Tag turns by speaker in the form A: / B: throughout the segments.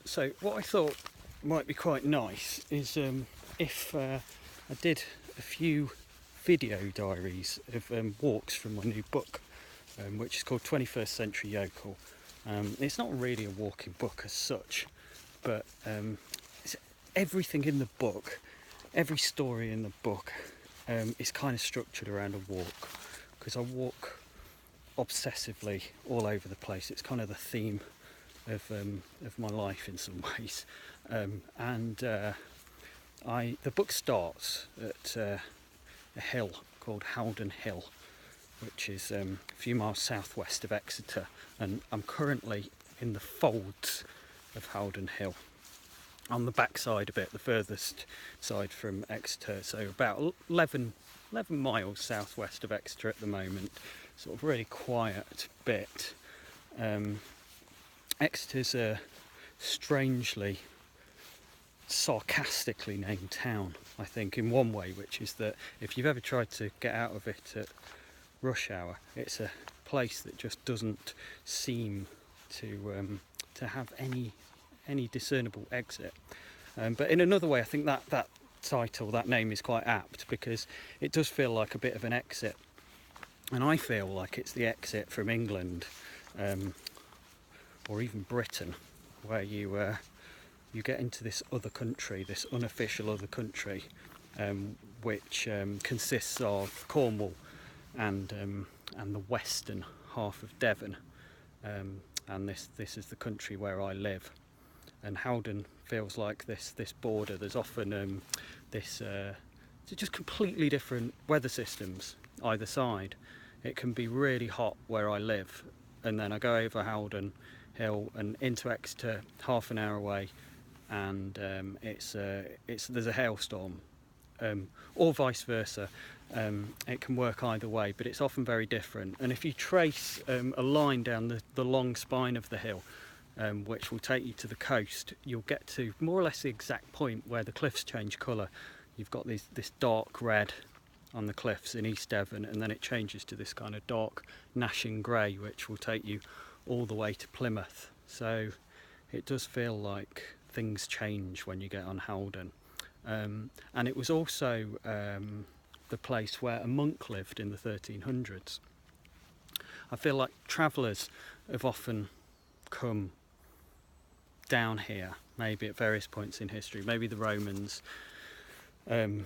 A: So what I thought might be quite nice is if I did a few video diaries of walks from my new book, which is called 21st Century Yokel. It's not really a walking book as such, but it's everything in the book, every story in the book is kind of structured around a walk, because I walk obsessively all over the place. It's kind of the theme of my life in some ways, the book starts at a hill called Haldon Hill, which is a few miles southwest of Exeter, and I'm currently in the folds of Haldon Hill, on the backside of it, the furthest side from Exeter, so about 11 miles southwest of Exeter at the moment, sort of really quiet bit. Exeter's a strangely, sarcastically named town, I think, in one way, which is that if you've ever tried to get out of it at rush hour, it's a place that just doesn't seem to have any discernible exit. But in another way, I think that title, that name, is quite apt, because it does feel like a bit of an exit, and I feel like it's the exit from England, or even Britain, where you get into this other country, this unofficial other country, which consists of Cornwall and the western half of Devon, and this is the country where I live. And Haldon feels like this border. There's often just completely different weather systems either side. It can be really hot where I live, and then I go over Haldon Hill and into Exeter, half an hour away, and there's a hailstorm, or vice versa. It can work either way, but it's often very different. And if you trace a line down the long spine of the hill, which will take you to the coast, you'll get to more or less the exact point where the cliffs change colour. You've got this dark red on the cliffs in East Devon, and then it changes to this kind of dark gnashing grey, which will take you all the way to Plymouth. So it does feel like things change when you get on Haldon. And it was also the place where a monk lived in the 1300s. I feel like travellers have often come down here, maybe at various points in history, maybe the Romans, and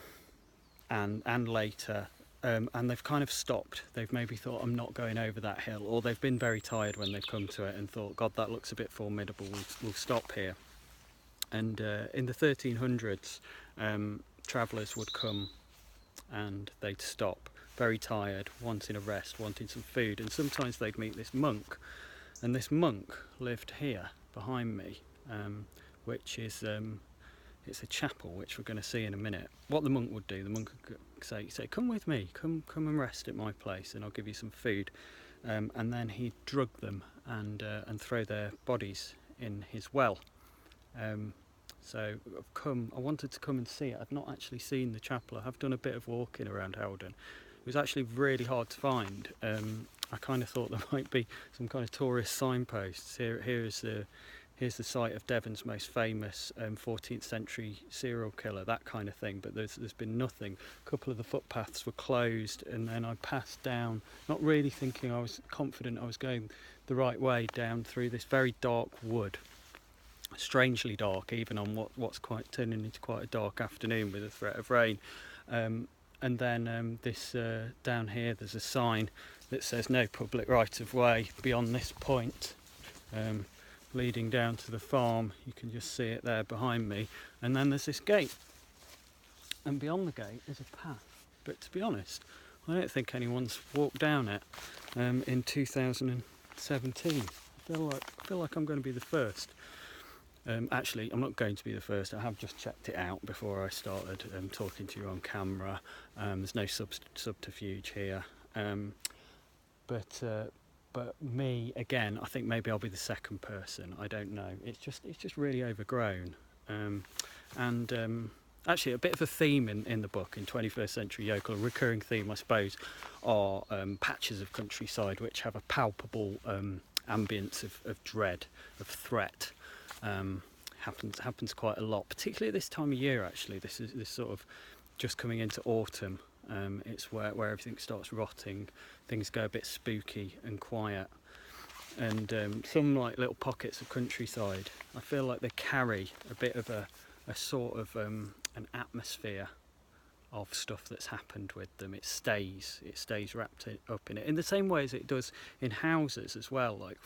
A: later, and they've kind of stopped. They've maybe thought, I'm not going over that hill, or they've been very tired when they've come to it and thought, God, that looks a bit formidable, we'll stop here. And in the 1300s, travellers would come and they'd stop, very tired, wanting a rest, wanting some food, and sometimes they'd meet this monk, and this monk lived here behind me, which is it's a chapel, which we're going to see in a minute. What the monk would do, the monk would say, come with me, come and rest at my place, and I'll give you some food, and then he'd drug them and throw their bodies in his well. So I wanted to come and see it. I've not actually seen the chapel. I have done a bit of walking around Haldon. It was actually really hard to find. I kind of thought there might be some kind of tourist signposts. Here's the site of Devon's most famous 14th century serial killer, that kind of thing, but there's been nothing. A couple of the footpaths were closed, and then I passed down, not really thinking I was confident I was going the right way, down through this very dark wood, strangely dark even on what's quite turning into quite a dark afternoon with a threat of rain. And then this down here there's a sign that says no public right of way beyond this point, leading down to the farm. You can just see it there behind me, and then there's this gate, and beyond the gate is a path, but to be honest I don't think anyone's walked down it in 2017. I feel like I'm going to be the first. Actually, I'm not going to be the first. I have just checked it out before I started talking to you on camera. There's no subterfuge here. But me, again, I think maybe I'll be the second person. I don't know. It's just really overgrown. Actually, a bit of a theme in the book, in 21st Century Yokel, a recurring theme, I suppose, are patches of countryside which have a palpable ambience of dread, of threat. happens quite a lot, particularly at this time of year. Actually, this sort of just coming into autumn. It's where everything starts rotting, things go a bit spooky and quiet, and some like little pockets of countryside, I feel like they carry a bit of a sort of an atmosphere of stuff that's happened with them. It stays wrapped up in it, in the same way as it does in houses as well, like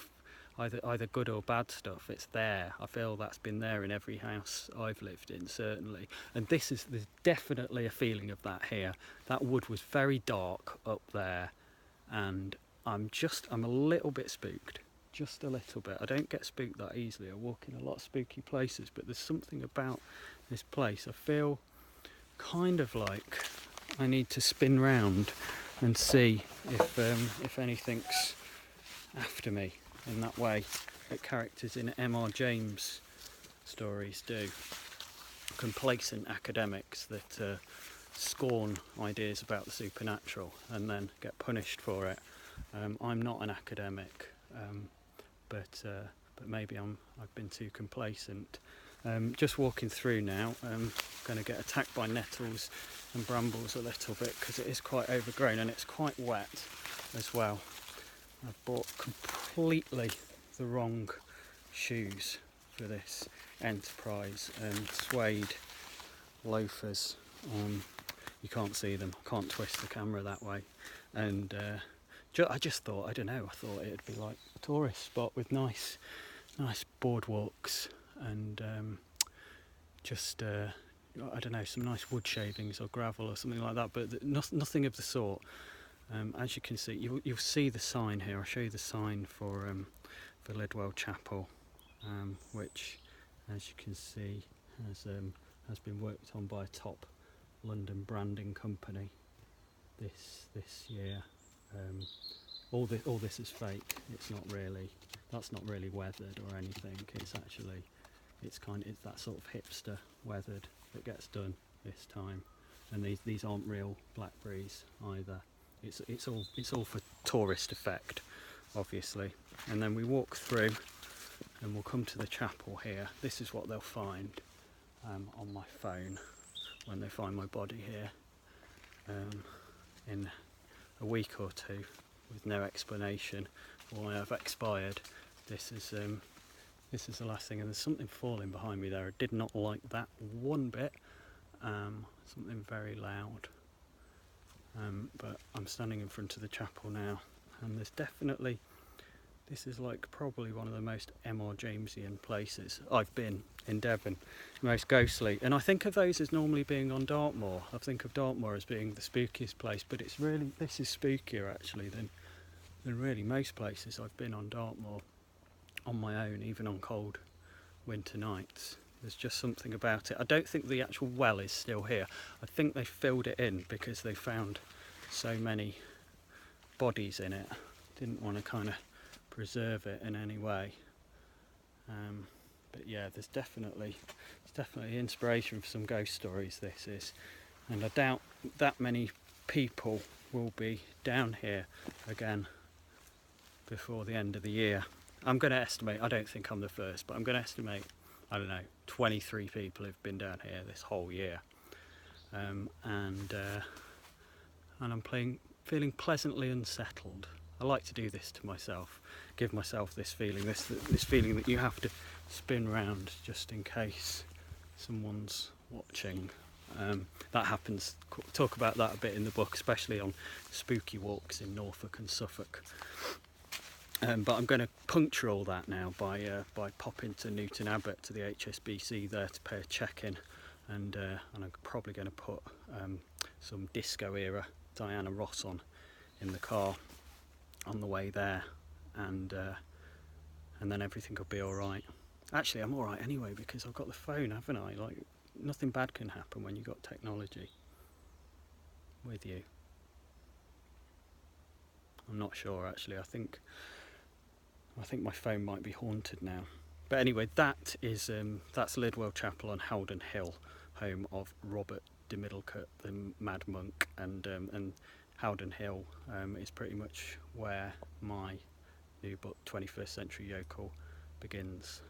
A: either good or bad stuff. It's there. I feel that's been there in every house I've lived in, certainly. And there's definitely a feeling of that here. That wood was very dark up there, and I'm a little bit spooked, just a little bit. I don't get spooked that easily. I walk in a lot of spooky places, but there's something about this place. I feel kind of like I need to spin round and see if anything's after me in that way that characters in M.R. James stories do. Complacent academics that scorn ideas about the supernatural and then get punished for it. I'm not an academic, but maybe I've been too complacent. Just walking through now, I'm going to get attacked by nettles and brambles a little bit because it is quite overgrown and it's quite wet as well. I've bought completely the wrong shoes for this enterprise, suede loafers. You can't see them, I can't twist the camera that way, and I just thought, I don't know, I thought it'd be like a tourist spot with nice boardwalks and I don't know, some nice wood shavings or gravel or something like that, but nothing of the sort. As you can see, you'll see the sign here. I'll show you the sign for Lidwell Chapel, which, as you can see, has been worked on by a top London branding company this year. All this is fake. It's not really. That's not really weathered or anything. It's that sort of hipster weathered that gets done this time. And these aren't real blackberries either. It's all for tourist effect, obviously. And then we walk through, and we'll come to the chapel here. This is what they'll find on my phone when they find my body here in a week or two, with no explanation why I've expired. This is the last thing, and there's something falling behind me there. I did not like that one bit. Something very loud. But I'm standing in front of the chapel now, and there's definitely, this is like probably one of the most M.R. Jamesian places I've been in Devon, most ghostly. And I think of those as normally being on Dartmoor. I think of Dartmoor as being the spookiest place, but this is spookier actually than really most places I've been on Dartmoor on my own, even on cold winter nights. There's just something about it. I don't think the actual well is still here. I think they filled it in because they found so many bodies in it. Didn't want to kind of preserve it in any way. But yeah, there's definitely inspiration for some ghost stories, this is. And I doubt that many people will be down here again before the end of the year. I'm going to estimate, I don't think I'm the first, but I'm going to estimate, I don't know, 23 people have been down here this whole year. And I'm feeling pleasantly unsettled. I like to do this to myself, give myself this feeling that you have to spin round just in case someone's watching. That happens, talk about that a bit in the book, especially on spooky walks in Norfolk and Suffolk. But I'm going to puncture all that now by popping to Newton Abbot, to the HSBC there, to pay a check-in, and I'm probably going to put some disco era Diana Ross on in the car on the way there, and then everything will be all right. Actually, I'm all right anyway because I've got the phone, haven't I? Like, nothing bad can happen when you've got technology with you. I'm not sure actually. I think my phone might be haunted now. But anyway, that's Lidwell Chapel on Haldon Hill, home of Robert de Middlecote, the Mad Monk, and Haldon Hill is pretty much where my new book, 21st Century Yokel, begins.